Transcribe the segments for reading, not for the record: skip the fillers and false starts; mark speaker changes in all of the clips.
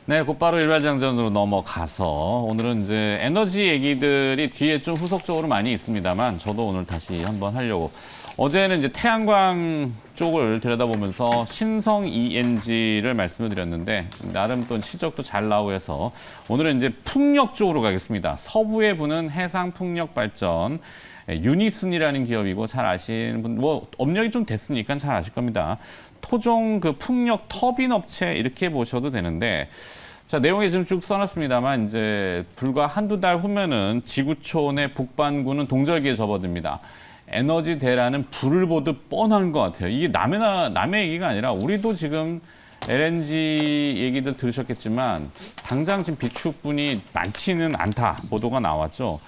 Speaker 1: 네, 곧바로 일발장전으로 넘어가서 오늘은 이제 에너지 얘기들이 뒤에 좀 후속적으로 많이 있습니다만 저도 오늘 다시 한번 하려고. 어제는 이제 태양광 쪽을 들여다보면서 신성 ENG를 말씀을 드렸는데 나름 또 실적도 잘 나오고 해서 오늘은 이제 풍력 쪽으로 가겠습니다. 서부에 부는 해상 풍력 발전. 유니슨이라는 기업이고 잘 아시는 분, 뭐 업력이 좀 됐으니까 잘 아실 겁니다. 토종 그 풍력 터빈 업체 이렇게 보셔도 되는데 자, 내용에 지금 쭉 써놨습니다만 이제 불과 한두 달 후면은 지구촌의 북반구는 동절기에 접어듭니다. 에너지 대란은 불을 보듯 뻔한 것 같아요. 이게 남의 얘기가 아니라 우리도 지금 LNG 얘기들 들으셨겠지만 당장 지금 비축분이 많지는 않다 보도가 나왔죠.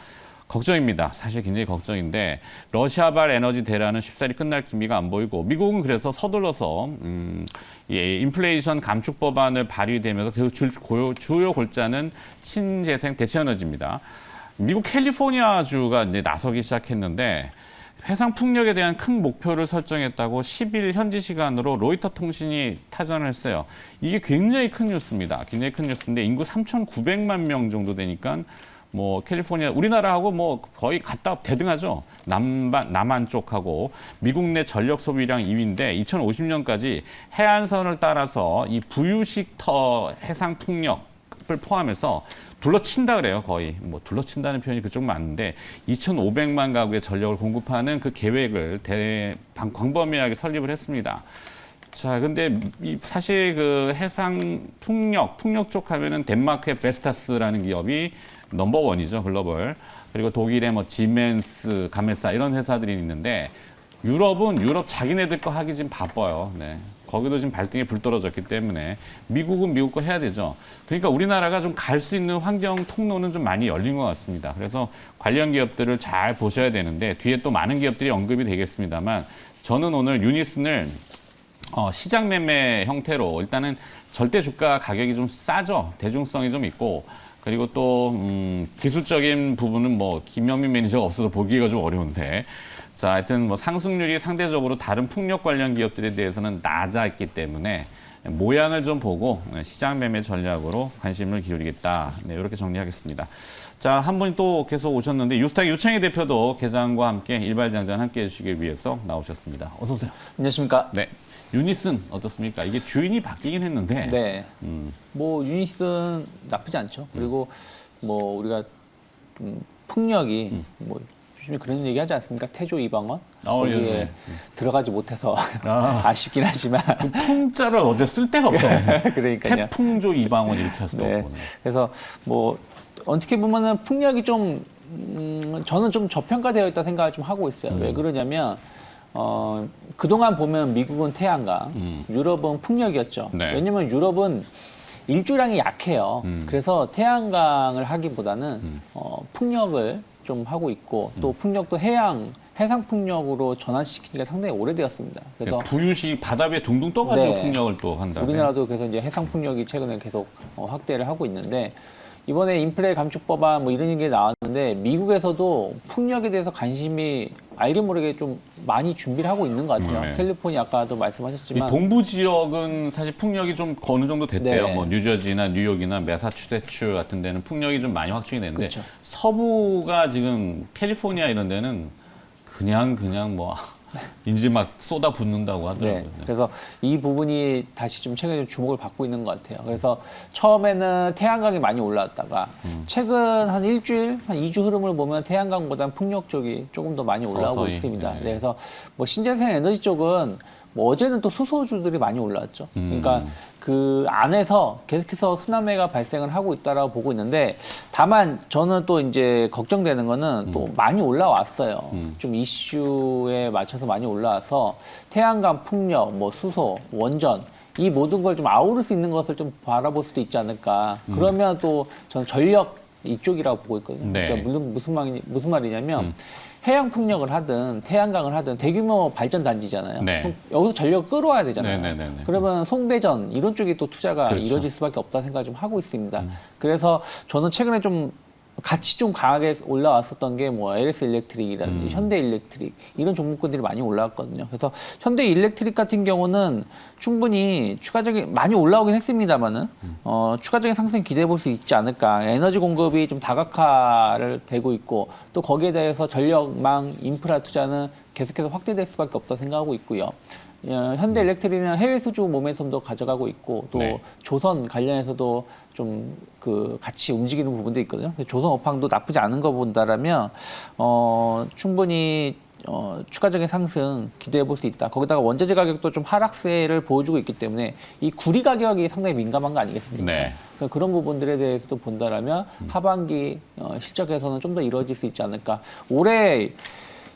Speaker 1: 걱정입니다. 사실 굉장히 걱정인데 러시아발 에너지 대란은 쉽사리 끝날 기미가 안 보이고 미국은 그래서 서둘러서 인플레이션 감축 법안을 발의되면서 그 주요 골자는 신재생 대체에너지입니다. 미국 캘리포니아주가 이제 나서기 시작했는데 해상 풍력에 대한 큰 목표를 설정했다고 10일 현지 시간으로 로이터 통신이 타전을 했어요. 이게 굉장히 큰 뉴스입니다. 굉장히 큰 뉴스인데 인구 3,900만 명 정도 되니까 뭐 캘리포니아 우리나라하고 뭐 거의 갖다 대등하죠. 남한 쪽하고 미국 내 전력 소비량 2위인데 2050년까지 해안선을 따라서 이 부유식 해상 풍력을 포함해서 둘러친다 그래요. 거의 뭐 둘러친다는 표현이 그쪽 맞는데 2,500만 가구의 전력을 공급하는 그 계획을 광범위하게 설립을 했습니다. 자, 근데 사실 그 해상 풍력 쪽 하면은 덴마크의 베스타스라는 기업이 넘버원이죠, 글로벌. 그리고 독일의 뭐 지멘스, 가메사 이런 회사들이 있는데 유럽은 유럽 자기네들 거 하기 지금 바빠요. 네. 거기도 지금 발등에 불 떨어졌기 때문에 미국은 미국 거 해야 되죠. 그러니까 우리나라가 좀 갈 수 있는 환경 통로는 좀 많이 열린 것 같습니다. 그래서 관련 기업들을 잘 보셔야 되는데 뒤에 또 많은 기업들이 언급이 되겠습니다만 저는 오늘 유니슨을 시장 매매 형태로 일단은 절대 주가 가격이 좀 싸죠. 대중성이 좀 있고 그리고 또 기술적인 부분은 뭐 김영민 매니저가 없어서 보기가 좀 어려운데 자, 하여튼 뭐 상승률이 상대적으로 다른 풍력 관련 기업들에 대해서는 낮았기 때문에 모양을 좀 보고 시장 매매 전략으로 관심을 기울이겠다. 네, 이렇게 정리하겠습니다. 자, 한 분이 또 계속 오셨는데 유스탁 유창희 대표도 개장과 함께 일발장전 함께 해주시기 위해서 나오셨습니다. 어서 오세요.
Speaker 2: 안녕하십니까?
Speaker 1: 네. 유니슨 어떻습니까? 이게 주인이 바뀌긴 했는데.
Speaker 2: 네. 뭐 유니슨 나쁘지 않죠. 그리고 뭐 우리가 좀 풍력이 뭐 요즘에 그런 얘기 하지 않습니까? 태조 이방원 거기에
Speaker 1: 예.
Speaker 2: 들어가지 못해서 아쉽긴 하지만
Speaker 1: 그 풍자를 어디 쓸 데가 없어요.
Speaker 2: 그러니까요.
Speaker 1: 태풍조 이방원 이렇게 할 수도
Speaker 2: 네.
Speaker 1: 없고.
Speaker 2: 그래서 뭐 어떻게 보면은 풍력이 좀 저는 좀 저평가되어 있다 생각을 좀 하고 있어요. 왜 그러냐면 그동안 보면 미국은 태양광, 유럽은 풍력이었죠.
Speaker 1: 네.
Speaker 2: 왜냐면 유럽은 일조량이 약해요. 그래서 태양광을 하기보다는 풍력을 좀 하고 있고 또 풍력도 해상 풍력으로 전환시킨 게 상당히 오래되었습니다. 그래서
Speaker 1: 부유시 바다 위에 둥둥 떠가지고
Speaker 2: 네.
Speaker 1: 풍력을 또 한다.
Speaker 2: 우리나라도 그래서 이제 해상 풍력이 최근에 계속 확대를 하고 있는데 이번에 인플레 감축 법안 뭐 이런 얘기 나왔는데 미국에서도 풍력에 대해서 관심이 알게 모르게 좀 많이 준비를 하고 있는 것 같아요.
Speaker 1: 네.
Speaker 2: 캘리포니아 아까도 말씀하셨지만
Speaker 1: 이 동부 지역은 사실 풍력이 좀 어느 정도 됐대요.
Speaker 2: 네.
Speaker 1: 뭐 뉴저지나 뉴욕이나 매사추세츠 같은 데는 풍력이 좀 많이 확충이 됐는데
Speaker 2: 그렇죠.
Speaker 1: 서부가 지금 캘리포니아 이런 데는 그냥 뭐 인지 막 쏟아 붓는다고 하더라고요.
Speaker 2: 네. 그래서 이 부분이 다시 좀 최근에 좀 주목을 받고 있는 것 같아요. 그래서 처음에는 태양광이 많이 올라왔다가 최근 한 일주일, 한 2주 흐름을 보면 태양광보다는 풍력 쪽이 조금 더 많이 올라오고
Speaker 1: 서서히,
Speaker 2: 있습니다.
Speaker 1: 네.
Speaker 2: 그래서 뭐 신재생 에너지 쪽은 뭐 어제는 또 수소주들이 많이 올라왔죠. 그러니까 그 안에서 계속해서 순환매가 발생을 하고 있다라고 보고 있는데 다만 저는 또 이제 걱정되는 거는 또 많이 올라왔어요. 좀 이슈에 맞춰서 많이 올라와서 태양광, 풍력, 뭐 수소, 원전 이 모든 걸 좀 아우를 수 있는 것을 좀 바라볼 수도 있지 않을까. 그러면 또 저는 전력 이쪽이라고 보고 있거든요.
Speaker 1: 네.
Speaker 2: 그러니까 물론 무슨 말이냐면 해양 풍력을 하든 태양광을 하든 대규모 발전 단지잖아요.
Speaker 1: 네.
Speaker 2: 그럼 여기서 전력을 끌어와야 되잖아요.
Speaker 1: 네네네네.
Speaker 2: 그러면 송배전 이런 쪽이 또 투자가
Speaker 1: 그렇죠.
Speaker 2: 이루어질 수밖에 없다 생각을 좀 하고 있습니다. 그래서 저는 최근에 좀 같이 좀 강하게 올라왔었던 게 뭐 LS 일렉트릭이라든지 현대 일렉트릭 이런 종목군들이 많이 올라왔거든요. 그래서 현대 일렉트릭 같은 경우는 충분히 추가적인 많이 올라오긴 했습니다만은 추가적인 상승 기대해 볼 수 있지 않을까. 에너지 공급이 좀 다각화를 되고 있고 또 거기에 대해서 전력망 인프라 투자는 계속해서 확대될 수밖에 없다 생각하고 있고요. 현대 일렉트릭은 해외 수주 모멘텀도 가져가고 있고 또
Speaker 1: 네.
Speaker 2: 조선 관련해서도 좀 그 같이 움직이는 부분도 있거든요. 조선 업황도 나쁘지 않은 거 본다라면 충분히 추가적인 상승 기대해 볼 수 있다. 거기다가 원자재 가격도 좀 하락세를 보여주고 있기 때문에 이 구리 가격이 상당히 민감한 거 아니겠습니까?
Speaker 1: 네.
Speaker 2: 그러니까 그런 부분들에 대해서도 본다라면 하반기 실적에서는 좀 더 이루어질 수 있지 않을까. 올해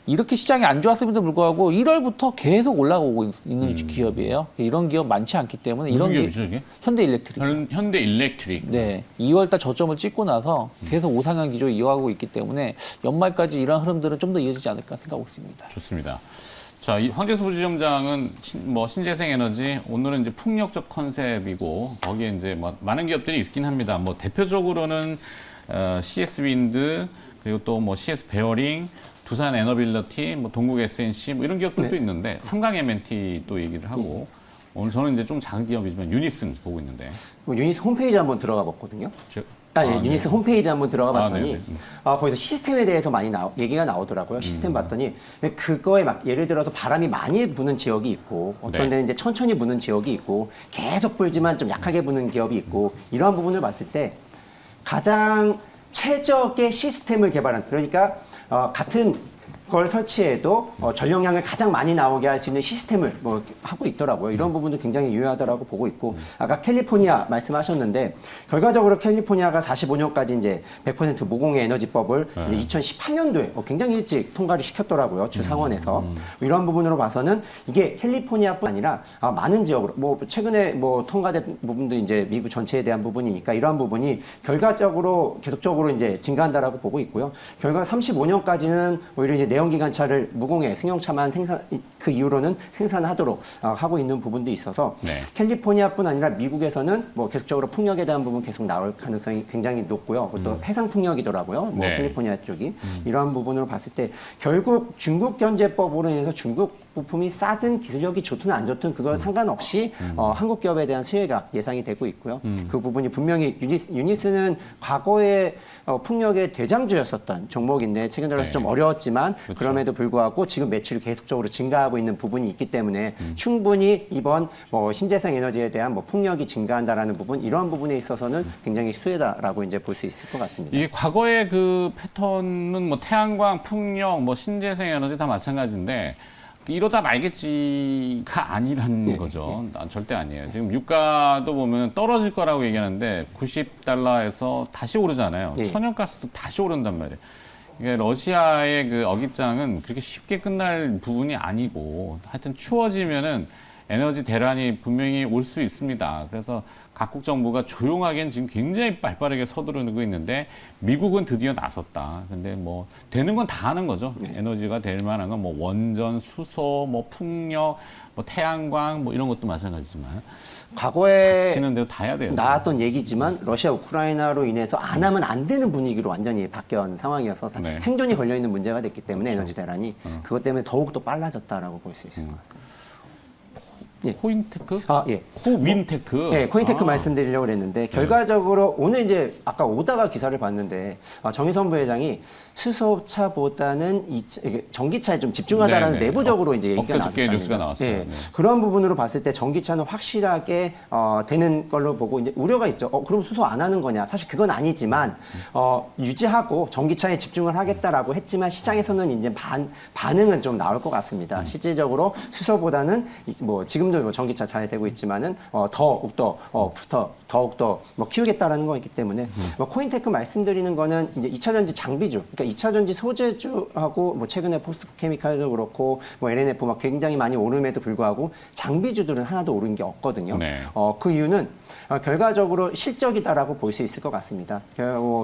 Speaker 2: 이렇게 시장이 안 좋았음에도 불구하고 1월부터 계속 올라오고 있는 기업이에요. 이런 기업 많지 않기 때문에
Speaker 1: 무슨
Speaker 2: 이런
Speaker 1: 기업이죠, 이게?
Speaker 2: 현대 일렉트릭.
Speaker 1: 현대 일렉트릭.
Speaker 2: 네, 2월달 저점을 찍고 나서 계속 우상향 기조 이어가고 있기 때문에 연말까지 이런 흐름들은 좀 더 이어지지 않을까 생각하고 있습니다.
Speaker 1: 좋습니다. 자, 이 황재수 부지점장은 신재생 에너지 오늘은 이제 풍력적 컨셉이고 거기에 이제 뭐 많은 기업들이 있긴 합니다. 뭐 대표적으로는 CS 윈드 그리고 또 뭐 CS 베어링, 두산 에너빌리티, 뭐 동국 SNC 뭐 이런 기업들도 있는데 삼강 M&T 또 얘기를 하고 오늘 저는 이제 좀 작은 기업이지만 유니슨 보고 있는데
Speaker 3: 유니스 홈페이지 한번 들어가 봤거든요.
Speaker 1: 네.
Speaker 3: 유니스 홈페이지 한번 들어가
Speaker 1: 아,
Speaker 3: 봤더니
Speaker 1: 네네.
Speaker 3: 거기서 시스템에 대해서 많이 얘기가 나오더라고요. 시스템 봤더니 그거에 막 예를 들어서 바람이 많이 부는 지역이 있고 어떤
Speaker 1: 네.
Speaker 3: 데는 이제 천천히 부는 지역이 있고 계속 불지만 좀 약하게 부는 기업이 있고 이러한 부분을 봤을 때 가장 최적의 시스템을 개발한 그러니까 같은 걸 설치해도 전력량을 가장 많이 나오게 할 수 있는 시스템을 뭐 하고 있더라고요. 이런 부분도 굉장히 유효하다라고 보고 있고 아까 캘리포니아 말씀하셨는데 결과적으로 캘리포니아가 45년까지 이제 100% 무공해 에너지법을 이제 2018년도에 굉장히 일찍 통과를 시켰더라고요. 주 상원에서 이런 부분으로 봐서는 이게 캘리포니아뿐 아니라 많은 지역으로 뭐 최근에 뭐 통과된 부분도 이제 미국 전체에 대한 부분이니까 이러한 부분이 결과적으로 계속적으로 이제 증가한다라고 보고 있고요. 결과 35년까지는 오히려 이제 내연기관차를 무공해 승용차만 그 이후로는 생산하도록 하고 있는 부분도 있어서
Speaker 1: 네.
Speaker 3: 캘리포니아뿐 아니라 미국에서는 뭐 계속적으로 풍력에 대한 부분 계속 나올 가능성이 굉장히 높고요. 그것도 해상 풍력이더라고요. 뭐
Speaker 1: 네.
Speaker 3: 캘리포니아 쪽이 이러한 부분으로 봤을 때 결국 중국 견제법으로 인해서 중국 부품이 싸든 기술력이 좋든 안 좋든 그거 상관없이 한국 기업에 대한 수혜가 예상이 되고 있고요. 그 부분이 분명히 유니스는 과거에 풍력의 대장주였었던 종목인데 최근 들어서
Speaker 1: 네.
Speaker 3: 좀 어려웠지만
Speaker 1: 그렇죠.
Speaker 3: 그럼에도 불구하고 지금 매출이 계속적으로 증가하고 있는 부분이 있기 때문에 충분히 이번 뭐 신재생 에너지에 대한 뭐 풍력이 증가한다라는 부분 이러한 부분에 있어서는 굉장히 수혜다라고 이제 볼 수 있을 것 같습니다.
Speaker 1: 이게 과거의 그 패턴은 뭐 태양광, 풍력, 뭐 신재생 에너지 다 마찬가지인데 이러다 말겠지가 아니라는 거죠. 절대 아니에요. 지금 유가도 보면 떨어질 거라고 얘기하는데 $90에서 다시 오르잖아요.
Speaker 3: 네.
Speaker 1: 천연가스도 다시 오른단 말이에요. 이게 러시아의 그 어깃장은 그렇게 쉽게 끝날 부분이 아니고 하여튼 추워지면은 에너지 대란이 분명히 올 수 있습니다. 그래서 각국 정부가 조용하게는 지금 굉장히 발빠르게 서두르고 있는데 미국은 드디어 나섰다. 근데 뭐 되는 건 다 하는 거죠. 에너지가 될 만한 건 뭐 원전, 수소, 뭐 풍력, 뭐 태양광 뭐 이런 것도 마찬가지지만
Speaker 3: 과거에
Speaker 1: 닥치는 대로 다 해야 돼요.
Speaker 3: 나왔던 얘기지만 러시아 우크라이나로 인해서 안 하면 안 되는 분위기로 완전히 바뀌어온 상황이어서
Speaker 1: 네.
Speaker 3: 생존이 걸려 있는 문제가 됐기 때문에 에너지 대란이 그것 때문에 더욱 더 빨라졌다라고 볼 수 있을 것 같습니다.
Speaker 1: 코인테크?
Speaker 3: 예.
Speaker 1: 코윈테크?
Speaker 3: 네, 코인테크 말씀드리려고 그랬는데 결과적으로 오늘 이제 아까 오다가 기사를 봤는데 정의선 부회장이 수소차보다는 전기차에 좀 집중하다라는
Speaker 1: 네네.
Speaker 3: 내부적으로 이제 얘기가
Speaker 1: 엊그저께
Speaker 3: 나왔답니다.
Speaker 1: 뉴스가 나왔어요.
Speaker 3: 예,
Speaker 1: 네.
Speaker 3: 그런 부분으로 봤을 때 전기차는 확실하게 되는 걸로 보고 이제 우려가 있죠. 그럼 수소 안 하는 거냐? 사실 그건 아니지만 유지하고 전기차에 집중을 하겠다라고 했지만 시장에서는 이제 반응은 좀 나올 것 같습니다. 실질적으로 수소보다는 뭐 지금도 뭐 전기차 잘 되고 있지만은 더욱더 뭐 키우겠다라는 거 있기 때문에 뭐 코인테크 말씀드리는 거는 이제 2차 전지 장비주, 그러니까 2차 전지 소재주하고 뭐 최근에 포스코케미칼도 그렇고 뭐 LNF 막 굉장히 많이 오름에도 불구하고 장비주들은 하나도 오른 게 없거든요.
Speaker 1: 네.
Speaker 3: 그 이유는 결과적으로 실적이다라고 볼 수 있을 것 같습니다.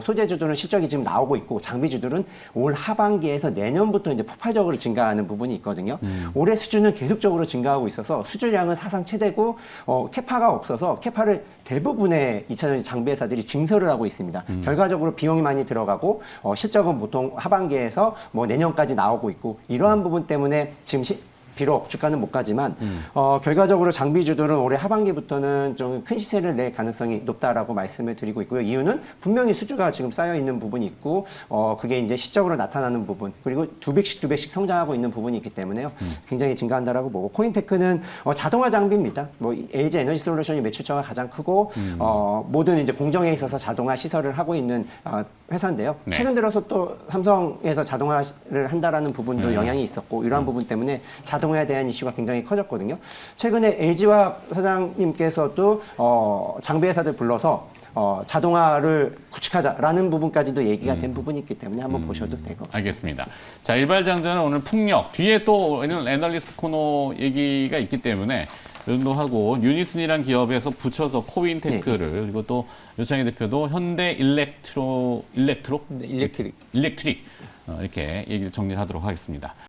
Speaker 3: 소재주들은 실적이 지금 나오고 있고 장비주들은 올 하반기에서 내년부터 이제 폭발적으로 증가하는 부분이 있거든요. 올해 수준은 계속적으로 증가하고 있어서 수주량 수주량은 사상 최대고 캐파가 없어서 캐파를 대부분의 2차전지 장비 회사들이 증설을 하고 있습니다. 결과적으로 비용이 많이 들어가고 실적은 보통 하반기에서 뭐 내년까지 나오고 있고 이러한 부분 때문에 지금 비록 주가는 못 가지만 결과적으로 장비주들은 올해 하반기부터는 좀 큰 시세를 낼 가능성이 높다라고 말씀을 드리고 있고요. 이유는 분명히 수주가 지금 쌓여 있는 부분이 있고 그게 이제 시적으로 나타나는 부분 그리고 두 배씩 성장하고 있는 부분이 있기 때문에요. 굉장히 증가한다라고 보고 코인테크는 자동화 장비입니다. 뭐 LG 에너지 솔루션이 매출처가 가장 크고 모든 이제 공정에 있어서 자동화 시설을 하고 있는 회사인데요.
Speaker 1: 네.
Speaker 3: 최근 들어서 또 삼성에서 자동화를 한다라는 부분도 영향이 있었고 이러한 부분 때문에 자동화에 대한 이슈가 굉장히 커졌거든요. 최근에 LG화학 사장님께서도 장비 회사들 불러서 자동화를 구축하자라는 부분까지도 얘기가 된 부분이 있기 때문에 한번 보셔도 될 것 같습니다.
Speaker 1: 알겠습니다. 자, 일발장자는 오늘 풍력, 뒤에 또 애널리스트 코너 얘기가 있기 때문에 도 하고 유니슨이란 기업에서 붙여서 코인테크를 그리고 또 유창희 대표도 현대 일렉트릭 이렇게 얘기를 정리하도록 하겠습니다.